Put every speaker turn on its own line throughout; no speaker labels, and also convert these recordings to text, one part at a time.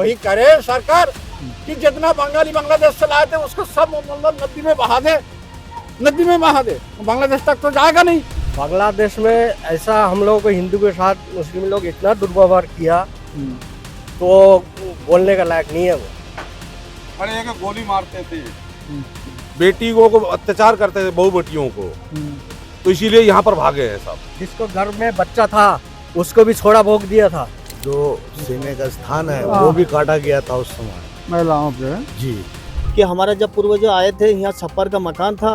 वही करे सरकार कि जितना बंगाली बांग्लादेश से लाए थे उसको सब मतलब नदी में बहा दे, नदी में बहा दे, बांग्लादेश तक तो जाएगा नहीं।
बांग्लादेश में ऐसा हम लोगों को हिंदू के साथ मुस्लिम लोग इतना दुर्व्यवहार किया तो बोलने का लायक नहीं है वो।
अरे एक गोली मारते थे, बेटियों को अत्याचार करते थे, बहू बेटियों को, तो इसीलिए यहाँ पर भागे हैं सब।
जिसको घर में बच्चा था उसको भी छोड़ा भोग दिया था।
जो सीने का स्थान है वो भी काटा गया था उस समय
महिलाओं पे
जी।
कि हमारा जब पूर्वज आए थे यहाँ छप्पर का मकान था,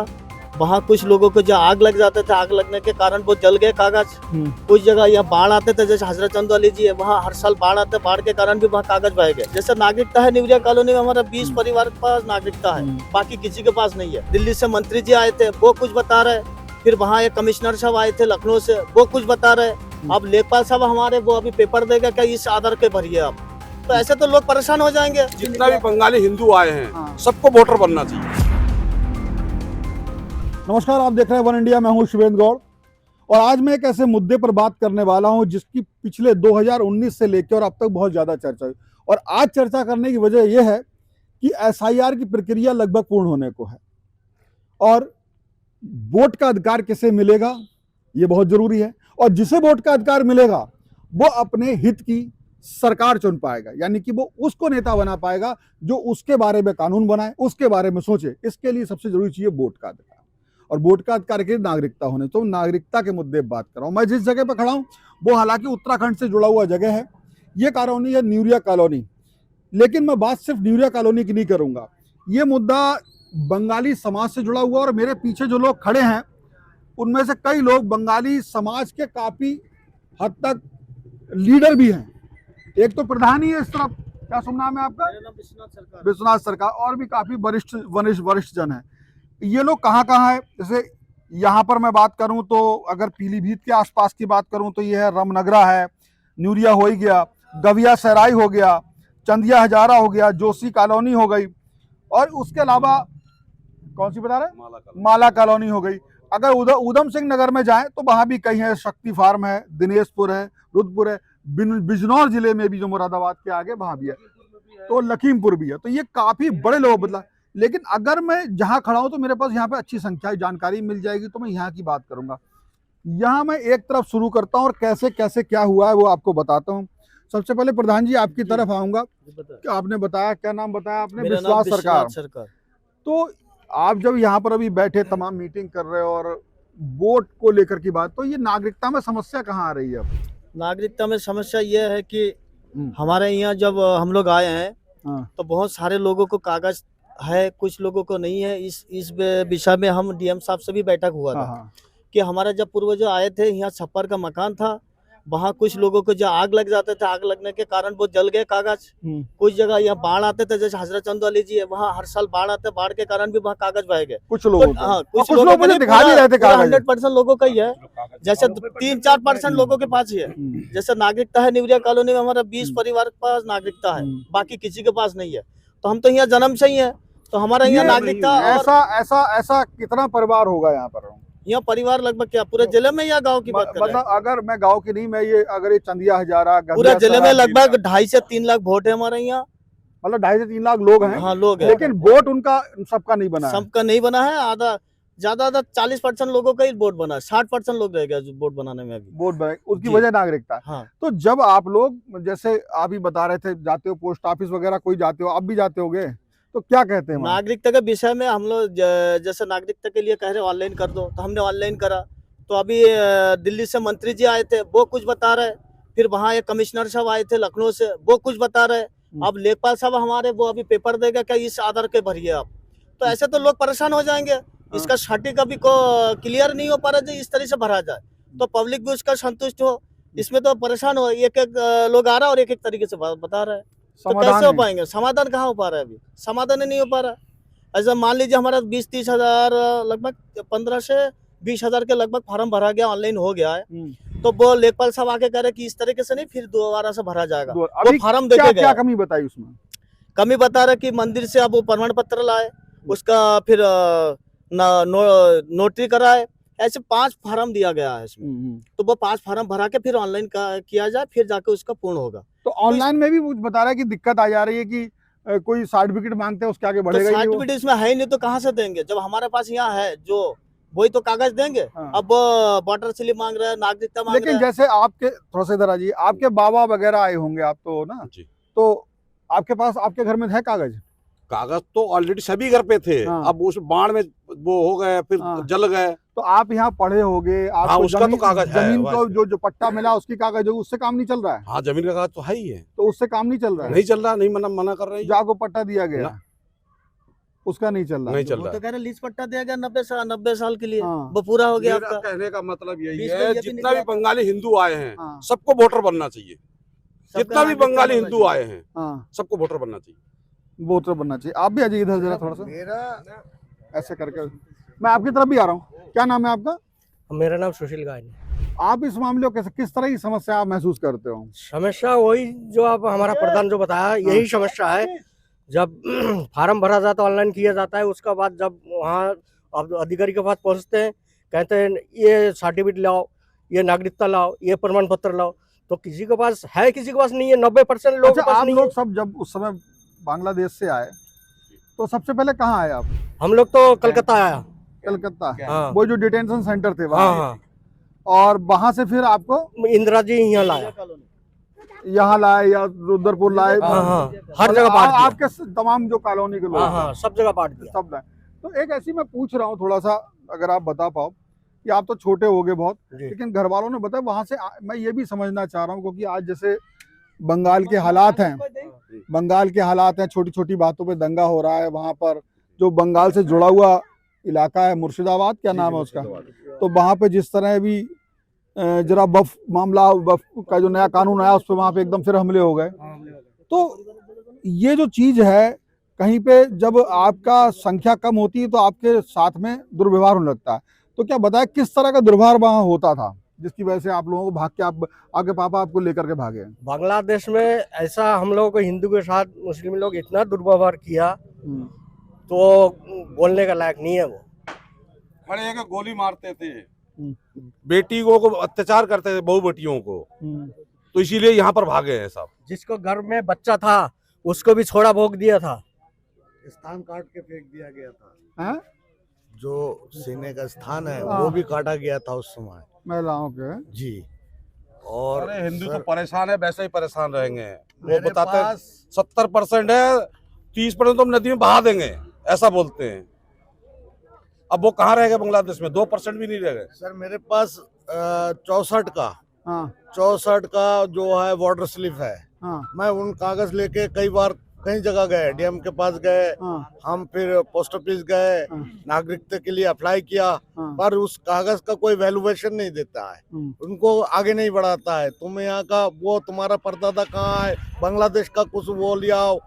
वहाँ कुछ लोगों को जो आग लग जाते थे, आग लगने के कारण वो जल गए कागज। कुछ जगह यहाँ बाढ़ आते थे, जैसे हजरत चंदौली जी है, वहाँ हर साल बाढ़ आते, बाढ़ के कारण भी वहाँ कागज बह गए। जैसे नागरिकता है न्यूरिया कॉलोनी में हमारा 20 परिवार के पास नागरिकता है, बाकी किसी के पास नहीं है। दिल्ली से मंत्री जी आए थे वो कुछ बता रहे, फिर वहाँ एक कमिश्नर साहब आए थे लखनऊ से वो कुछ बता रहे। अब लेखपाल साहब हमारे वो अभी पेपर देगा क्या इस आधार के भरिए आप, तो ऐसे तो लोग परेशान हो जाएंगे।
जितना भी बंगाली हिंदू आए हैं सबको वोटर बनना चाहिए।
नमस्कार, आप देख रहे हैं वन इंडिया। मैं हूं शुभेंद्र गौड़ और आज मैं एक ऐसे मुद्दे पर बात करने वाला हूं जिसकी पिछले 2019 से लेकर और अब तक बहुत ज़्यादा चर्चा हुई। और आज चर्चा करने की वजह यह है कि एसआईआर की प्रक्रिया लगभग पूर्ण होने को है और वोट का अधिकार किसे मिलेगा ये बहुत ज़रूरी है। और जिसे वोट का अधिकार मिलेगा वो अपने हित की सरकार चुन पाएगा, यानी कि वो उसको नेता बना पाएगा जो उसके बारे में कानून बनाए, उसके बारे में सोचे। इसके लिए सबसे जरूरी चीज़ है वोट का अधिकार, और वोट का अधिकार के लिए नागरिकता होने। तो नागरिकता के मुद्दे पर बात कर रहा हूँ। मैं जिस जगह पर खड़ा हूँ वो हालांकि उत्तराखंड से जुड़ा हुआ जगह है। ये कॉलोनी है न्यूरिया कॉलोनी, लेकिन मैं बात सिर्फ न्यूरिया कॉलोनी की नहीं करूँगा। ये मुद्दा बंगाली समाज से जुड़ा हुआ और मेरे पीछे जो लोग खड़े हैं उनमें से कई लोग बंगाली समाज के काफ़ी हद तक लीडर भी हैं। एक तो प्रधान ही है इस तरफ, क्या शुभ नाम है आपका? विश्वनाथ सरकार। और भी काफ़ी वरिष्ठ जन हैं। ये लोग कहाँ कहाँ है? जैसे यहाँ पर मैं बात करूँ तो अगर पीलीभीत के आसपास की बात करूँ तो ये है रमनगरा है, न्यूरिया हो ही गया, गविया सराय हो गया, चंदिया हजारा हो गया, जोशी कॉलोनी हो गई, और उसके अलावा कौन सी बता रहे? माला कॉलोनी हो गई। अगर उधम सिंह नगर में जाएं तो वहाँ भी कई है, शक्ति फार्म है, दिनेशपुर है, रुद्रपुर है, बिजनौर जिले में भी जो मुरादाबाद के आगे वहाँ भी है, तो लखीमपुर भी है। तो ये काफ़ी बड़े लोग बदला। लेकिन अगर मैं जहाँ खड़ा हूँ तो मेरे पास यहाँ पे अच्छी संख्या जानकारी मिल जाएगी, तो मैं यहाँ की बात करूँगा। यहाँ मैं एक तरफ शुरू करता हूँ और कैसे कैसे क्या हुआ है वो आपको बताता हूँ। सबसे पहले प्रधान जी आपकी तरफ आऊँगा। आपने बताया, क्या नाम बताया आपने? विश्वास सरकार। तो आप जब यहाँ पर अभी बैठे तमाम मीटिंग कर रहे हो और वोट को लेकर की बात, तो ये नागरिकता में समस्या कहाँ आ रही है? अब
नागरिकता में समस्या ये है कि हमारे यहाँ जब हम लोग आए हैं तो बहुत सारे लोगों को कागज है, कुछ लोगों को नहीं है। इस विषय में हम डीएम साहब से भी बैठक हुआ था कि हमारा जब पूर्वज आए थे यहाँ छप्पर का मकान था, वहाँ कुछ लोगों को जो आग लग जाते थे, आग लगने के कारण वो जल गए कागज। कुछ जगह यहाँ बाढ़ आते थे, जैसे हजरत चंदौली जी है, वहाँ हर साल बाढ़ आते, बाढ़ के कारण भी वहाँ कागज बह गए।
कुछ लोगों को,
हाँ,
कुछ लोग मुझे दिखा नहीं रहे थे कागज।
100% लोगों का ही है, जैसे 3-4% लोगों के पास ही है। जैसे नागरिकता है न्यूरिया कॉलोनी में हमारा 20 परिवार के पास नागरिकता है, बाकी किसी के पास नहीं है। तो हम तो यहाँ जन्म से ही है, तो हमारा यहाँ नागरिकता।
ऐसा कितना परिवार होगा यहाँ पर?
यहाँ परिवार लगभग क्या पूरे जिले में या गांव की बात कर रहे हैं?
मतलब अगर मैं गांव की नहीं, मैं ये अगर ये चंदिया हजारा
पूरे जिले में लगभग 2.5 से 3 लाख वोट है हमारे यहाँ।
मतलब 2.5 से 3 लाख लोग हैं।
हाँ, लोग हैं,
लेकिन वोट उनका सबका नहीं बना है।
सबका नहीं बना है। आधा ज्यादा 40% लोगों का ही वोट बना है, 60% लोग रह गया वोट बनाने में अभी।
वोट बना, उसकी वजह नागरिकता।
हाँ।
तो जब आप लोग, जैसे आप ही बता रहे थे, जाते हो पोस्ट ऑफिस वगैरह, कोई जाते हो, आप भी जाते होगे, तो क्या कहते हैं?
नागरिकता के विषय में हम लोग जैसे नागरिकता के लिए कह रहे ऑनलाइन कर दो, तो हमने ऑनलाइन करा। तो अभी दिल्ली से मंत्री जी आए थे वो कुछ बता रहे, फिर वहाँ एक कमिश्नर साहब आए थे लखनऊ से वो कुछ बता रहे। अब लेखपाल साहब हमारे वो अभी पेपर देगा क्या इस आधार के भरिए आप, तो ऐसे तो लोग परेशान हो जाएंगे। इसका सटीक अभी को क्लियर नहीं हो पा रहा है, इस तरह से भरा जाए तो पब्लिक भी उसका संतुष्ट हो। इसमें तो परेशान हो, एक लोग आ रहा है और एक तरीके से बता रहा है, तो कैसे हो पाएंगे? समाधान कहाँ हो पा रहा है? अभी समाधान ही नहीं हो पा रहा। ऐसा मान लीजिए हमारा 20-30 हजार, लगभग 15 से 20 हजार के लगभग फार्म भरा गया, ऑनलाइन हो गया है। तो वो लेखपाल साहब आके कह रहे कि इस तरीके से नहीं, फिर दोबारा से भरा जाएगा। वो फार्म देके
क्या कमी बताई उसमें?
कमी बता रहे कि मंदिर से अब वो प्रमाण पत्र लाए, उसका फिर नोटरी कराए, ऐसे 5 फार्म दिया गया है इसमें, तो वो 5 फार्म भरा के फिर ऑनलाइन किया जाए, फिर जाके उसका पूर्ण होगा।
तो ऑनलाइन में भी कुछ बता रहा है कि दिक्कत आ जा रही है कि कोई सर्टिफिकेट मांगते हैं उसके आगे
तो
बढ़ेगा ही नहीं वो।
सर्टिफिकेट इसमें है ही नहीं तो कहाँ से देंगे, जब हमारे पास यहाँ है जो वही तो कागज देंगे।
हाँ।
अब वोटर स्लिप मांग रहे हैं, नागरिकता मांग रहे
लेकिन
हैं।
जैसे आपके थोड़ा सा इधर आ जाइए, आपके बाबा वगैरह आए होंगे आप तो ना,
जी।
तो आपके पास आपके घर में है कागज?
कागज तो ऑलरेडी सभी घर पे थे।
हाँ।
अब उस बाढ़ में वो हो गए, फिर
हाँ।
जल गए।
तो आप यहाँ पढ़े होगे,
हाँ,
आपको
उसका तो कागज है,
जमीन को
वैसे।
जो पट्टा मिला उसकी कागज होगी, उससे काम नहीं चल रहा है?
हाँ, जमीन का कागज तो है ही है।
तो उससे काम नहीं चल रहा है?
नहीं चल रहा, नहीं मना कर रहे
जो आपको पट्टा दिया गया
ना।
उसका नहीं चल रहा?
नहीं चल
वो
रहा।
तो कह रहे लीज पट्टा दिया गया 90 साल के लिए,
हाँ।
वो पूरा हो गया
मेरा
आपका।
कहने का मतलब यही
बीच में
है,
ये भी
जितना भी
निकला था।
बंगाली हिंदू आए हैं
हाँ।
सबको वोटर बनना चाहिए।
सबका
जितना भी
नागरिकता
बंगाली
बनना
हिंदू
चाहिए।
आए हैं
हाँ,
सबको वोटर बनना चाहिए।
वोटर बनना चाहिए। आप भी आ जाइए इधर जरा थोड़ा सा,
मेरा
ऐसे करके मैं आपकी तरफ भी आ रहा हूँ। क्या नाम है आपका?
मेरा नाम सुशील गायन है।
आप इस मामले को कैसे, किस तरह की समस्या आप महसूस करते हो?
समस्या वही जो आप हमारा प्रधान जो बताया, यही समस्या है। जब फार्म भरा जाता है, ऑनलाइन किया जाता है, उसका बाद जब वहाँ अब अधिकारी के पास पहुँचते हैं, कहते हैं ये सर्टिफिकेट लाओ, ये नागरिकता लाओ, ये प्रमाण पत्र लाओ, तो किसी के पास है, किसी के पास नहीं है। 90% लोगों
अच्छा,
के पास
आप
नहीं
लोग
है।
सब जब उस समय बांग्लादेश से आए तो सबसे पहले कहाँ आए आप?
हम लोग तो कलकत्ता आया।
कलकत्ता।
हाँ
वो जो डिटेंशन सेंटर थे
हाँ
वहाँ,
हाँ,
और वहां से फिर आपको
इंदिरा जी यहाँ लाया।
यहाँ लाए या रुद्रपुर लाए?
हाँ हाँ, हर जगह बांट दिया।
आपके तमाम जो कॉलोनी के लोग
हाँ
हैं,
हाँ, सब जगह बांट दिया।
सब लाए। तो एक ऐसी मैं पूछ रहा हूँ, थोड़ा सा अगर आप बता पाओ कि आप तो छोटे होगे बहुत,
जी।
लेकिन घर वालों ने बताया वहां से मैं ये भी समझना चाह रहा हूँ, क्योंकि आज जैसे बंगाल के हालात हैं, बंगाल के हालात हैं, छोटी छोटी बातों पे दंगा हो रहा है। वहां पर जो बंगाल से जुड़ा हुआ इलाका है, मुर्शिदाबाद क्या नाम है उसका, तो वहां पे जिस तरह भी जरा वफ मामला, वफ का जो नया कानून आया उस पर वहां पे एकदम फिर हमले हो गए। तो ये जो चीज है, कहीं पे जब आपका संख्या कम होती है तो आपके साथ में दुर्व्यवहार होने लगता है। तो क्या बताया किस तरह का दुर्व्यवहार वहां होता था जिसकी वजह से आप लोगों को भाग के आपके पापा आपको लेकर के भागे?
बांग्लादेश में ऐसा हम लोगों को हिंदू के साथ मुस्लिम लोग इतना दुर्व्यवहार किया, तो बोलने का लायक नहीं है। वो
खड़े होकर गोली मारते थे, बेटियों को अत्याचार करते थे, बहु बेटियों को। तो इसीलिए यहाँ पर भागे हैं सब।
जिसको घर में बच्चा था उसको भी छोड़ा भोग दिया था।
स्थान काट के फेंक दिया गया था।
हैं?
जो सीने का स्थान है
हाँ।
वो भी काटा गया था उस समय।
महिलाओं के?
जी। और
अरे हिंदू तो
सर,
परेशान है, वैसे ही परेशान रहेंगे। वो
मेरे
बताते हैं
पास
70% है, 30% तो हम नदी में बहा देंगे, ऐसा बोलते हैं। अब वो कहाँ रह गए बांग्लादेश में? 2% भी नहीं रह गए।
सर मेरे पास 64 का
हाँ
64 का जो है वाटर स्लिप है।
हाँ
मैं उन कागज लेके कई बार कई जगह गए, डीएम के पास गए,
हाँ
हम फिर पोस्ट ऑफिस गए,
हाँ।
नागरिकता के लिए अप्लाई किया,
हाँ।
पर उस कागज का कोई वैल्यूएशन नहीं देता है, उनको आगे नहीं बढ़ाता है। तुम यहाँ का वो तुम्हारा परदादा कहाँ है, बांग्लादेश का कुछ वो ले आओ,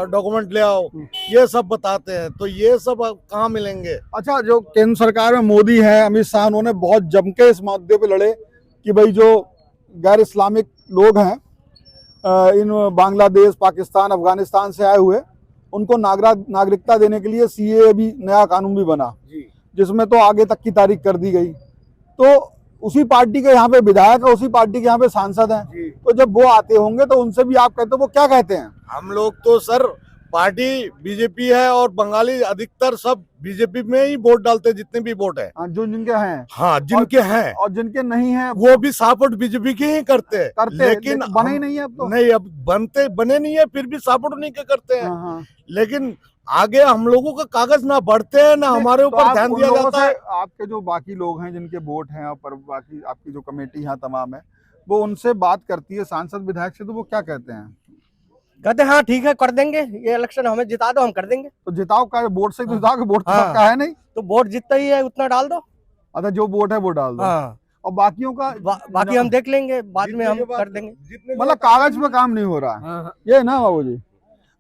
डॉक्यूमेंट ले आओ, ये सब बताते हैं। तो ये सब अब कहाँ मिलेंगे?
अच्छा, जो केंद्र सरकार में मोदी है, अमित शाह, उन्होंने बहुत जम के इस मुद्दे पे लड़े कि भाई जो गैर इस्लामिक लोग हैं, इन बांग्लादेश, पाकिस्तान, अफगानिस्तान से आए हुए, उनको नागरिकता देने के लिए सीए भी नया कानून भी बना, जिसमें तो आगे तक की तारीख कर दी गई। तो उसी पार्टी के यहाँ पे विधायक है, उसी पार्टी के यहाँ पे सांसद हैं, तो जब वो आते होंगे तो उनसे भी आप कहते हो, वो क्या कहते हैं?
हम लोग तो सर पार्टी बीजेपी है और बंगाली अधिकतर सब बीजेपी में ही वोट डालते हैं, जितने भी वोट है।
हाँ, जो जिनके हैं,
हाँ, जिनके हैं,
और जिनके नहीं हैं
वो भी सपोर्ट बीजेपी की ही करते हैं। लेकिन
बने ही नहीं है अब तो।
नहीं, अब बने नहीं है, फिर भी सपोर्ट नहीं के करते हैं।
हाँ, हाँ।
लेकिन आगे हम लोगों का कागज ना बढ़ते हैं ना हमारे
तो
ऊपर
आप
ध्यान
उन
दिया
लोगों
जाता
से,
है।
आपके जो बाकी लोग हैं जिनके वोट हैं, और बाकी आपकी जो कमेटी यहाँ तमाम है, वो उनसे बात करती है, सांसद विधायक से, तो वो क्या कहते हैं?
कहते हाँ ठीक है, कर देंगे, ये इलेक्शन हमें जिता दो, हम कर देंगे।
तो जिताओ का वोट से जिताओ, कि वोट तो
हाँ।
सबका है नहीं।
तो वोट जितना ही है उतना डाल दो।
अच्छा, जो वोट है वो डाल दो,
हाँ,
और बाकियों का
बाकी हम देख लेंगे, बाद में हम कर देंगे।
मतलब कागज पे काम नहीं हो रहा है।
हाँ, हाँ।
ये ना बाबूजी,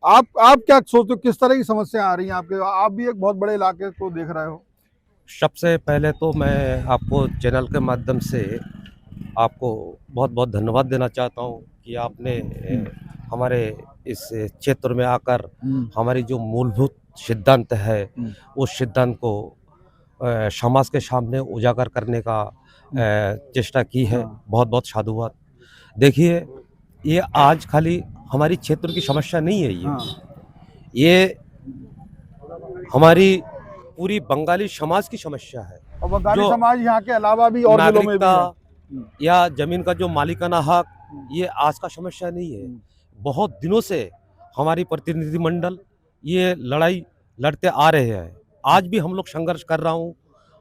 आप क्या सोचते हो, किस तरह की समस्या आ रही है आपके? आप भी एक बहुत बड़े इलाके को देख रहे हो।
सबसे पहले तो मैं आपको चैनल के माध्यम से आपको बहुत बहुत धन्यवाद देना चाहता हूँ कि आपने हमारे इस क्षेत्र में आकर हमारी जो मूलभूत सिद्धांत है उस सिद्धांत को समाज के सामने उजागर करने का चेष्टा की है। बहुत बहुत साधुवाद। देखिए, ये आज खाली हमारी क्षेत्र की समस्या नहीं है, ये हमारी पूरी बंगाली समाज की समस्या है।
और बंगाली
जो
समाज यहाँ के अलावा भी और जिलों में भी है।
नागरिकता या जमीन का जो मालिकाना हक, ये आज का समस्या नहीं है। बहुत दिनों से हमारी प्रतिनिधिमंडल ये लड़ाई लड़ते आ रहे हैं। आज भी हम लोग संघर्ष कर रहा हूँ।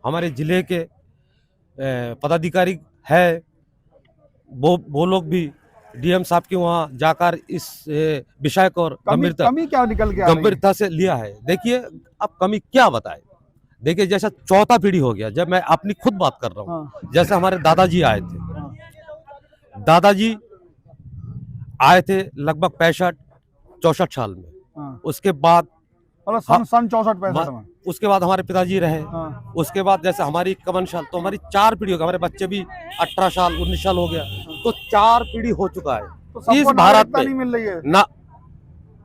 हमारे जिले के पदाधिकारी है, वो लोग भी डीएम साहब के वहाँ जाकर इस विषय को
कमी क्या निकल के आ रही है?
गंभीरता से लिया है। देखिए, अब कमी क्या बताए। देखिए, जैसा चौथा पीढ़ी हो गया, जब मैं अपनी खुद बात कर रहा हूँ, जैसे हमारे दादाजी आए थे। दादाजी आए थे लगभग 65-64 साल में। उसके बाद
मतलब सन 64-65 में।
उसके बाद हमारे पिताजी रहे। उसके बाद जैसे हमारी 51 साल, तो हमारी 4 पीढ़ी हो गई। हमारे बच्चे भी 18 साल 19 साल हो गया, तो 4 पीढ़ी हो चुका है।
तो
इस भारत में
नहीं मिल रही है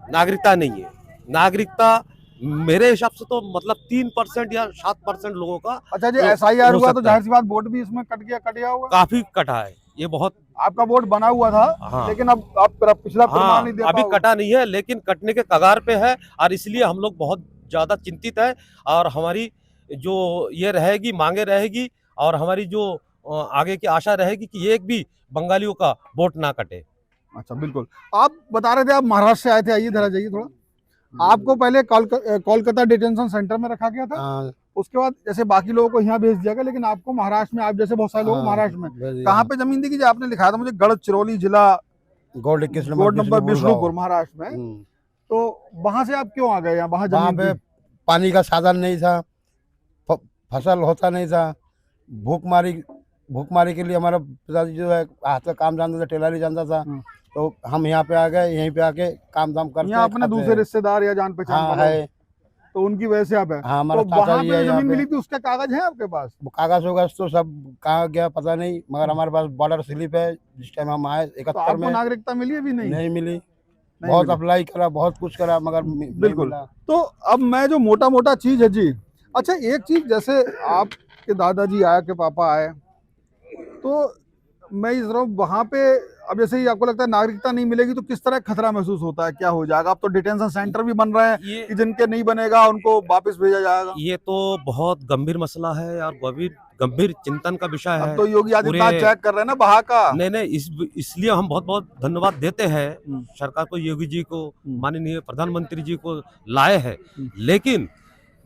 नागरिकता नहीं है। नागरिकता मेरे हिसाब से तो मतलब 3% या 7% लोगों का।
अच्छा जी, SIR हुआ तो जाहिर सी बात वोट भी इसमें कट गया होगा।
काफी कटा है ये, बहुत।
आपका वोट बना हुआ था।
हाँ।
लेकिन अब आप पिछला प्रमाण नहीं दे
अभी
पाओगे।
कटा नहीं है, लेकिन कटने के कगार पे है, और इसलिए हम लोग बहुत ज्यादा चिंतित है। और हमारी जो ये रहेगी, मांगे रहेगी, और हमारी जो आगे की आशा रहेगी कि एक भी बंगालियों का वोट ना कटे।
अच्छा, बिल्कुल। आप बता रहे थे आप महाराष्ट्र से आए थे, आइए इधर आ जाइए थोड़ा। आपको पहले कोलकाता डिटेंशन सेंटर में रखा गया था। उसके बाद जैसे बाकी लोगों को यहाँ भेज दिया गया, लेकिन आपको महाराष्ट्र में, आप जैसे बहुत सारे लोग महाराष्ट्र में, कहाँ पे जमीन दी? आपने लिखा था मुझे गढ़चिरौली जिला,
गौड़
नंबर विष्णुपुर, महाराष्ट्र में। तो वहां से आप क्यों आ गए यहाँ? वहाँ
वहाँ पे पानी का साधन नहीं था, फसल होता नहीं था। भूखमारी के लिए हमारा पिताजी जो है हाथ का काम जानता था, टेलरी जानता था। तो हम यहाँ पे आ गए, यहीं पे आके काम धाम करते हैं।
अपने दूसरे रिश्तेदार या जान पहचान
है,
तो उनकी वजह से आप है।
हाँ, हमारा
तो वहाँ
जी
पे
है
जमीन मिली थी, उसका कागज है आपके पास?
कागज होगा तो सब कहाँ गया पता नहीं, मगर हमारे पास बॉर्डर स्लिप है। जिस टाइम हम आए 71 में।
नागरिकता मिली अभी? नहीं
मिली। बहुत अप्लाई करा, बहुत कुछ करा, मगर
बिल्कुल। तो अब मैं जो मोटा चीज है जी। अच्छा, एक चीज, जैसे आपके दादाजी आए, के पापा आए, तो मैं इस तरह वहां पे, अब जैसे ही आपको लगता है नागरिकता नहीं मिलेगी तो किस तरह खतरा महसूस होता है, क्या हो जाएगा? अब तो डिटेंशन सेंटर भी बन रहे हैं कि जिनके नहीं बनेगा उनको वापस भेजा जाएगा।
ये तो बहुत गंभीर मसला है और गंभीर चिंतन का विषय है।
अब तो योगी आदित्यनाथ चेक कर रहे हैं ना वहां का।
नहीं, इसलिए हम बहुत बहुत धन्यवाद देते हैं सरकार को, योगी जी को, माननीय प्रधानमंत्री जी को लाए हैं। लेकिन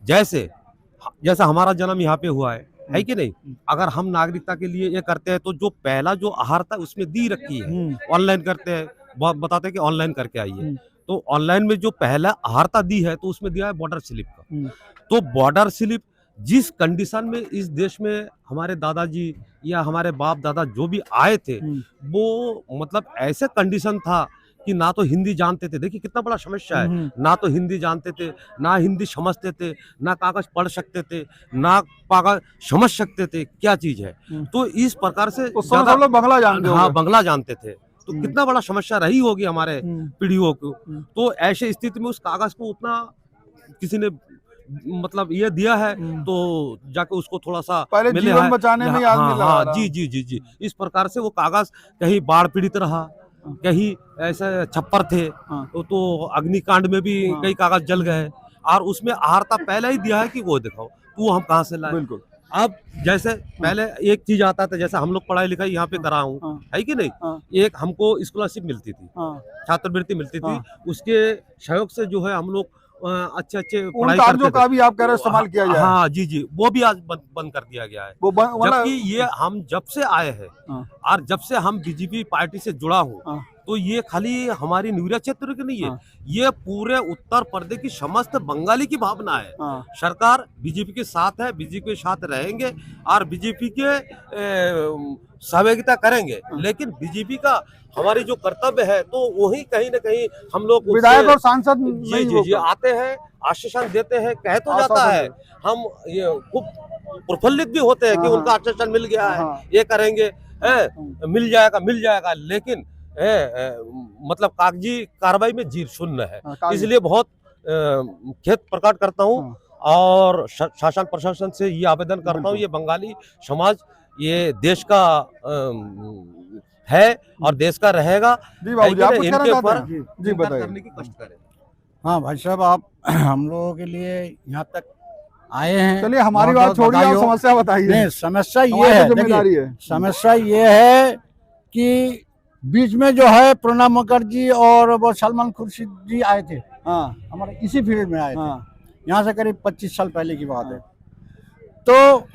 जैसे हमारा जन्म यहाँ पे हुआ है कि नहीं? अगर हम नागरिकता के लिए ये करते हैं तो जो पहला जो आहार था उसमें दी रखी है। ऑनलाइन करते हैं, बहुत बताते हैं कि ऑनलाइन करके आइए। तो ऑनलाइन में जो पहला आहारता दी है तो उसमें दिया है बॉर्डर स्लिप का। तो बॉर्डर स्लिप जिस कंडीशन में इस देश में हमारे दादाजी या हमारे बाप दादा जो भी आए थे, वो मतलब ऐसे कंडीशन था कि ना तो हिंदी जानते थे। देखिए कितना बड़ा समस्या है। ना तो हिंदी जानते थे, ना हिंदी समझते थे, ना कागज पढ़ सकते थे, ना कागज समझ सकते थे क्या चीज है। तो इस प्रकार से
बंगला जानते थे।
हाँ, बंगला जानते थे। तो कितना बड़ा समस्या रही होगी हमारे पीढ़ियों को। तो ऐसे स्थिति में उस कागज को उतना किसी ने मतलब ये दिया है तो जाके उसको थोड़ा सा
पहले जीवन बचाने में आदमी लगा रहा।
जी। इस प्रकार से वो कागज कहीं बाढ़ पीड़ित रहा, कहीं ऐसे छप्पर थे, तो अग्निकांड में भी कई कागज जल गए। और उसमें आहारता पहले ही दिया है कि वो दिखाओ तू हम कहाँ से लाए।
बिल्कुल।
अब जैसे पहले एक चीज आता था, जैसे हम लोग पढ़ाई लिखाई यहाँ पे करा हूँ, है कि नहीं? एक हमको स्कॉलरशिप मिलती थी, छात्रवृत्ति मिलती थी। उसके सहयोग से जो है हम लोग अच्छे पढ़ाई करते थे।
का भी आप कह रहे इस्तेमाल किया जाए।
हाँ जी, वो भी आज बंद कर दिया गया है। जबकि ये हम जब से आए हैं और जब से हम बीजेपी पार्टी से जुड़ा हूँ, तो ये खाली हमारी न्यूरिया क्षेत्र की नहीं है, ये पूरे उत्तर प्रदेश की समस्त बंगाली की भावना है। सरकार बीजेपी के साथ है, बीजेपी के साथ रहेंगे और बीजेपी के सहभागिता करेंगे। लेकिन बीजेपी का हमारी जो कर्तव्य है तो वही कहीं न कहीं हम लोग
विधायक और सांसद
जी आते हैं, आश्वासन देते हैं, कह तो जाता है, हम ये खूब प्रफुल्लित भी होते हैं कि उनका आश्वासन मिल गया है, ये करेंगे, मिल जाएगा। लेकिन मतलब कागजी कार्रवाई में जीव शून्य है। इसलिए बहुत खेद प्रकट करता हूँ और शासन प्रशासन से ये आवेदन करता हूँ, ये बंगाली समाज ये देश का है और देश का रहेगा।
जी बाबू जी, आप कुछ कहना
इनके
चाहते
ऊपर
हैं? जी
चिंता
बताइए।
करने की कष्ट करें।
हाँ भाई साहब, आप हम लोगों के लिए यहाँ तक आए हैं।
चलिए हमारी
बहुत
बात छोड़िए, आप
बधाई हो।
समस्या बताइए।
नहीं, समस्या ये
हमारी
है,
तो जिम्मेदारी
देखिए,
है।
समस्या ये है कि बीच में जो है प्रणब मुखर्जी और वो सलमान खुर्शीद जी आए थे,
हाँ
हमारे इसी फील्ड में आए थे।
हाँ
यहाँ से करीब 25 साल पहले की बात है। तो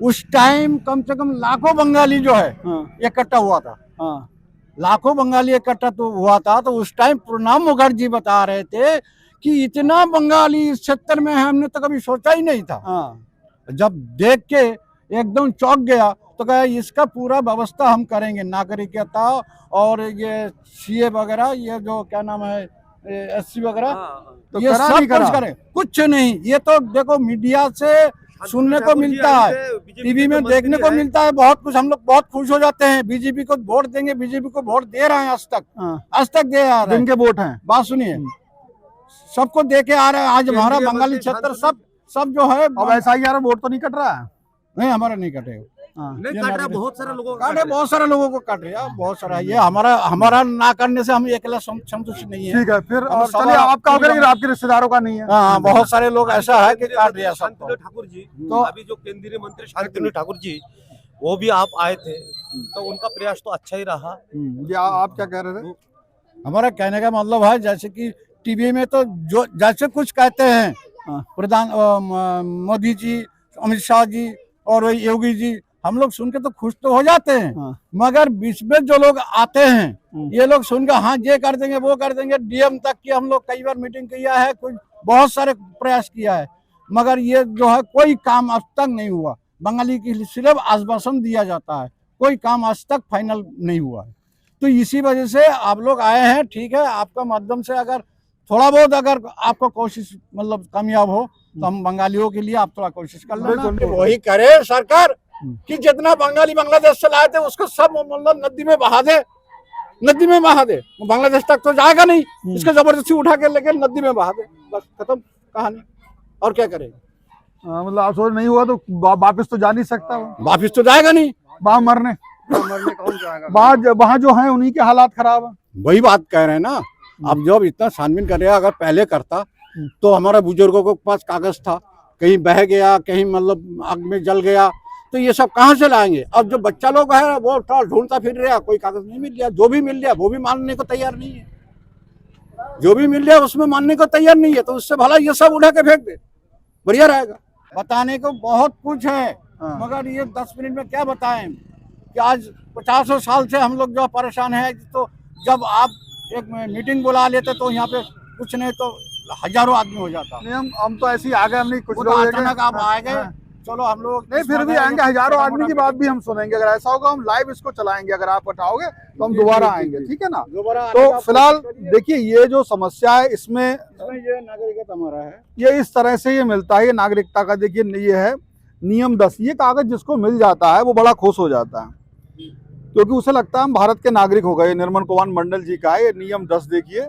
उस टाइम कम से कम लाखों बंगाली जो है
हाँ
इकट्ठा हुआ था,
हाँ
लाखों बंगाली इकट्ठा तो हुआ था। तो उस टाइम प्रणब मुखर्जी बता रहे थे कि इतना बंगाली इस क्षेत्र में है, हमने तो कभी सोचा ही नहीं था।
हाँ
जब देख के एकदम चौंक गया तो कहा इसका पूरा व्यवस्था हम करेंगे, नागरिकता और ये सीए वगैरह, ये जो क्या नाम है एससी वगैरह,
तो
ये
करा
सब
नहीं
कुछ
करा?
करें। कुछ नहीं, ये तो देखो मीडिया से सुनने को मिलता है, टीवी में देखने को मिलता है बहुत कुछ। हम लोग बहुत खुश हो जाते हैं, बीजेपी को वोट देंगे, बीजेपी को वोट दे रहे हैं आज तक,
हाँ।
आज तक दे आ रहे हैं।
जिनके वोट हैं,
बात सुनिए, सबको दे के आ रहे हैं। आज हमारा बंगाली क्षेत्र सब जो है,
अब SIR वोट तो नहीं कट रहा है।
नहीं हमारा नहीं कटेगा।
हाँ।
नहीं काट रहा, बहुत सारे लोगों को
काटे, बहुत सारे लोगों को काट रहे हैं, बहुत सारा। ये हमारा ना करने से हम अकेला संतुष्ट नहीं है।
ठीक है, फिर
हम
और
सब
चलिए आपका
पूरी
होगा, आपके रिश्तेदारों का नहीं है।
हाँ, बहुत सारे लोग ऐसा है कि काट दिया सबको।
शांतनु ठाकुर जी,
तो
अभी जो केंद्रीय मंत्री शांतनु ठाकुर जी, वो भी आप आए थे, तो उनका प्रयास तो अच्छा ही रहा।
जी आप क्या कह रहे थे?
हमारा कहने का मतलब है, जैसे कि टीवी में तो जो जैसे कुछ कहते हैं
हाँ।
मोदी जी, अमित शाह जी और योगी जी, हम लोग सुन के तो खुश तो हो जाते हैं।
हाँ।
मगर बीच में जो लोग आते हैं, ये लोग सुनकर हाँ ये कर देंगे वो कर देंगे। डीएम तक की हम लोग कई बार मीटिंग किया है, कुछ बहुत सारे प्रयास किया है, मगर ये जो है कोई काम आज तक नहीं हुआ। बंगाली की सिर्फ आश्वासन दिया जाता है, कोई काम आज तक फाइनल नहीं हुआ है। तो इसी वजह से आप लोग आए हैं। ठीक है, आपका माध्यम से अगर थोड़ा बहुत अगर आपको कोशिश मतलब कामयाब हो तो हम बंगालियों के लिए आप थोड़ा कोशिश कर लेना। वही करे सरकार कि जितना बंगाली बांग्लादेश से लाए थे उसको सब मतलब नदी में बहा दे, नदी में बहा दे। बांग्लादेश तक तो जाएगा नहीं, इसको जबरदस्ती उठा के लेके नदी में बहा दे, बस खत्म कहानी। और क्या करें?
मतलब आप सोच नहीं हुआ तो वापिस तो जा नहीं सकता वो,
वापिस तो जाएगा नहीं,
वहां मरने
कौन जाएगा?
वहां जो है उन्हीं के हालात खराब है।
वही बात कह रहे हैं ना। अब जब इतना छानबीन कर रहा, अगर पहले करता तो हमारे बुजुर्गों के पास कागज था, कहीं बह गया, कहीं मतलब आग में जल गया, तो ये सब कहाँ से लाएंगे? अब जो बच्चा लोग है वो थोड़ा ढूंढता फिर रहा, कोई कागज नहीं मिल गया। जो भी मिल गया वो भी मानने को तैयार नहीं है, जो भी मिल गया उसमें मानने को तैयार नहीं है। तो उससे भला ये सब उठा के फेंक दे, बढ़िया रहेगा। बताने को बहुत कुछ है, मगर ये 10 मिनट में क्या बताएं कि आज 50 साल से हम लोग जो परेशान है। तो जब आप एक मीटिंग बुला लेते तो यहाँ पे कुछ नहीं तो हजारों आदमी हो जाता।
नहीं हम तो ऐसे ही आ गए, हम नहीं कुछ
वो तो
लोग
अचानक आप आ गए, चलो हम लोग
नहीं फिर भी आएंगे, हजारों आदमी की बात भी हम सुनेंगे। अगर ऐसा होगा हम लाइव इसको चलाएंगे, अगर आप हटाओगे तो हम दोबारा आएंगे, ठीक है ना? तो फिलहाल देखिए ये जो समस्या है इसमें
ये नागरिकता हमारा है,
ये इस तरह से ये मिलता है। ये नागरिकता का देखिए ये है नियम 10, ये कागज जिसको मिल जाता है वो बड़ा खुश हो जाता है, क्योंकि उसे लगता है हम भारत के नागरिक हो गए। निर्मल कुमार मंडल जी का है ये नियम 10, देखिए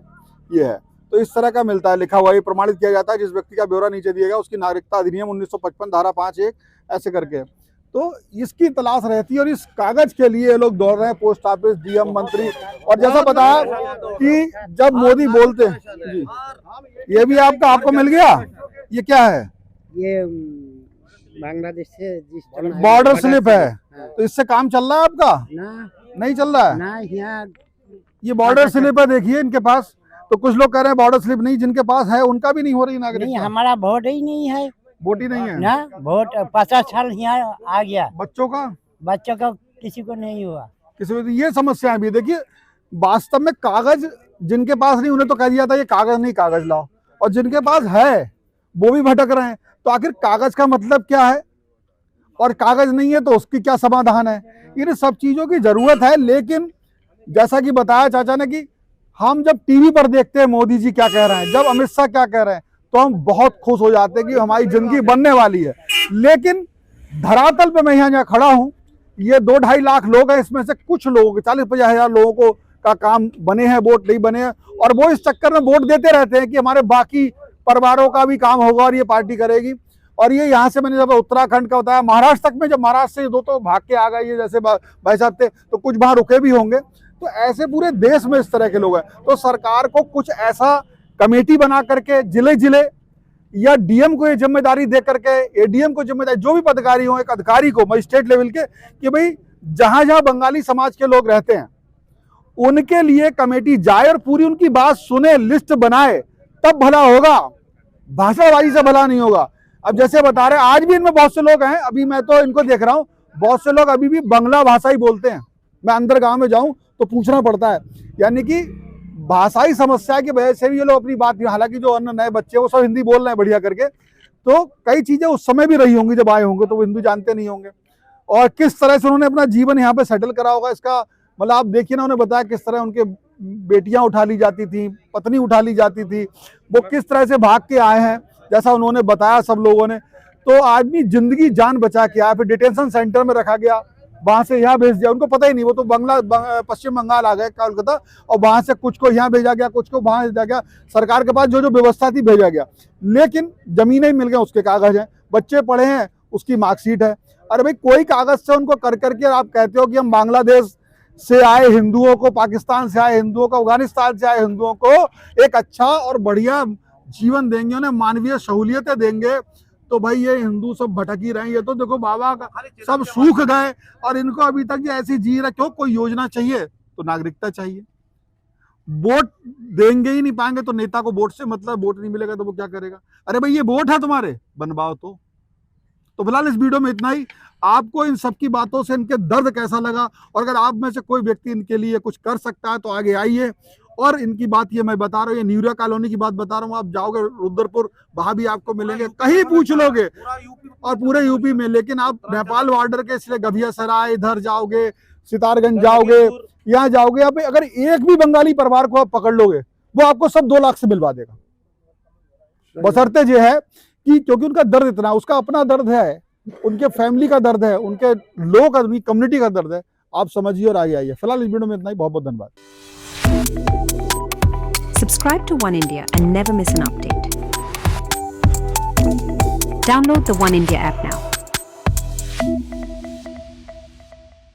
ये है। तो इस तरह का मिलता है, लिखा हुआ, ये प्रमाणित किया जाता है। जिस व्यक्ति का ब्यौरा नीचे दिया गया उसकी नागरिकता अधिनियम 1955 धारा 5(1) ऐसे करके, तो इसकी तलाश रहती है। और इस कागज के लिए लोग दौड़ रहे हैं, पोस्ट ऑफिस, डीएम, मंत्री। और जैसा बताया कि जब मोदी बोलते हैं जी, ये भी आपको मिल गया, ये क्या है?
ये बांग्लादेश से
बॉर्डर स्लिप है। तो इससे काम चल रहा है आपका?
ना,
नहीं चल रहा है
ना, यहाँ
ये बॉर्डर स्लिप है, देखिए इनके पास। तो कुछ लोग कह रहे हैं बॉर्डर स्लिप नहीं, जिनके पास है उनका भी नहीं हो रही
नहीं,
नागरिकता,
हमारा वोट ही नहीं है
वोट ही नहीं है
ना। वोट 50 साल यहाँ आ गया,
बच्चों का,
बच्चों का किसी को नहीं हुआ।
किसी को। ये समस्याएं भी देखिए, वास्तव में कागज जिनके पास नहीं उन्हें तो कह दिया था ये कागज नहीं, कागज लाओ, और जिनके पास है वो भी भटक रहे हैं। तो आखिर कागज का मतलब क्या है और कागज नहीं है तो उसकी क्या समाधान है? इन सब चीजों की जरूरत है। लेकिन जैसा कि बताया चाचा ने कि हम जब टीवी पर देखते हैं मोदी जी क्या कह रहे हैं, जब अमित शाह क्या कह रहे हैं, तो हम बहुत खुश हो जाते हैं कि हमारी जिंदगी बनने वाली है। लेकिन धरातल पे मैं यहाँ खड़ा हूँ, ये 2-2.5 लाख लोग हैं, इसमें से कुछ लोग 40-50 हजार लोगों को का काम बने हैं, वोट नहीं बने हैं, और वो इस चक्कर में वोट देते रहते हैं कि हमारे बाकी परिवारों का भी काम होगा और ये पार्टी करेगी। और ये यहाँ से मैंने जब उत्तराखंड का बताया, महाराष्ट्र तक में, जब महाराष्ट्र से 2 तो भाग के आ गए, ये जैसे भाई साहब थे, तो कुछ वहां रुके भी होंगे। तो ऐसे पूरे देश में इस तरह के लोग हैं। तो सरकार को कुछ ऐसा कमेटी बना करके जिले जिले या डीएम को ये जिम्मेदारी दे करके, एडीएम को जिम्मेदारी, जो भी पदाधिकारी हो, एक अधिकारी को मजिस्ट्रेट लेवल के, कि भाई जहां जहां बंगाली समाज के लोग रहते हैं उनके लिए कमेटी जाए और पूरी उनकी बात सुने, लिस्ट बनाए, तब भला होगा, भाषाबाजी से भला नहीं होगा। अब जैसे बता रहे, आज भी इनमें बहुत से लोग हैं, अभी मैं तो इनको देख रहा हूं, बहुत से लोग अभी भी बांग्ला भाषा ही बोलते हैं। मैं अंदर गांव में जाऊं तो पूछना पड़ता है, यानी कि भाषाई समस्या की वजह से भी ये लोग अपनी बात, हालांकि जो अन्य नए बच्चे वो सब हिंदी बोल रहे हैं बढ़िया करके, तो कई चीजें उस समय भी रही होंगी जब आए होंगे, तो वो हिंदी जानते नहीं होंगे। और किस तरह से उन्होंने अपना जीवन यहाँ पे सेटल करा होगा, इसका मतलब आप देखिए ना, उन्होंने बताया किस तरह उनके बेटियां उठा ली जाती थी, पत्नी उठा ली जाती थी, वो किस तरह से भाग के आए हैं, जैसा उन्होंने बताया सब लोगों ने। तो आदमी जिंदगी जान बचा के आया, फिर डिटेंशन सेंटर में रखा गया, वहां से यहाँ भेज दिया, उनको पता ही नहीं, वो तो पश्चिम बंगाल आ गए, कोलकाता, और वहां से कुछ को यहाँ भेजा गया, कुछ को वहां भेजा गया, सरकार के पास जो जो व्यवस्था थी भेजा गया, लेकिन जमीनें मिल गए, उसके कागज हैं, बच्चे पढ़े हैं, उसकी मार्कशीट है। अरे भाई कोई कागज से उनको कर करके आप कहते हो कि हम बांग्लादेश से आए हिंदुओं को, पाकिस्तान से आए हिंदुओं को, अफगानिस्तान से आए हिंदुओं को एक अच्छा और बढ़िया जीवन देंगे, उन्हें मानवीय सहूलियतें देंगे, तो भाई ये हिंदू सब भटक ही रहे हैं। ये तो देखो बाबा का सब सूख गए और इनको अभी तक ये ऐसी जी रहे। क्यों? कोई योजना चाहिए तो नागरिकता चाहिए, वोट देंगे ही नहीं पाएंगे तो नेता को वोट से मतलब, वोट नहीं मिलेगा तो वो क्या करेगा? अरे भाई ये वोट है तुम्हारे, बनवाओ। तो फिलहाल इस वीडियो में इतना ही। आपको इन सब की बातों से इनके दर्द कैसा लगा, और अगर आप में से कोई व्यक्ति इनके लिए कुछ कर सकता है तो आगे आइए। और इनकी बात ये मैं बता रहा हूँ, ये न्यूरिया कॉलोनी की बात बता रहा हूँ, आप जाओगे रुद्रपुर, वहां भी आपको मिलेंगे, कहीं पूछ लोगे, और पूरे यूपी में। लेकिन आप नेपाल बॉर्डर के इसलिए गभिया सराय इधर जाओगे, सितारगंज जाओगे, यहाँ जाओगे, यहाँ पे अगर एक भी बंगाली परिवार को आप पकड़ लोगे, वो आपको सब 2 लाख से मिलवा देगा, बशर्ते ये है कि क्योंकि उनका दर्द इतना, उसका अपना दर्द है, उनके फैमिली का दर्द है, उनके लोग का, उनकी कम्युनिटी का दर्द है। आप समझिए और आगे आइए। फिलहाल इस वीडियो में इतना ही। बहुत बहुत धन्यवाद।
Subscribe to One India and never miss an update. Download the One India app now.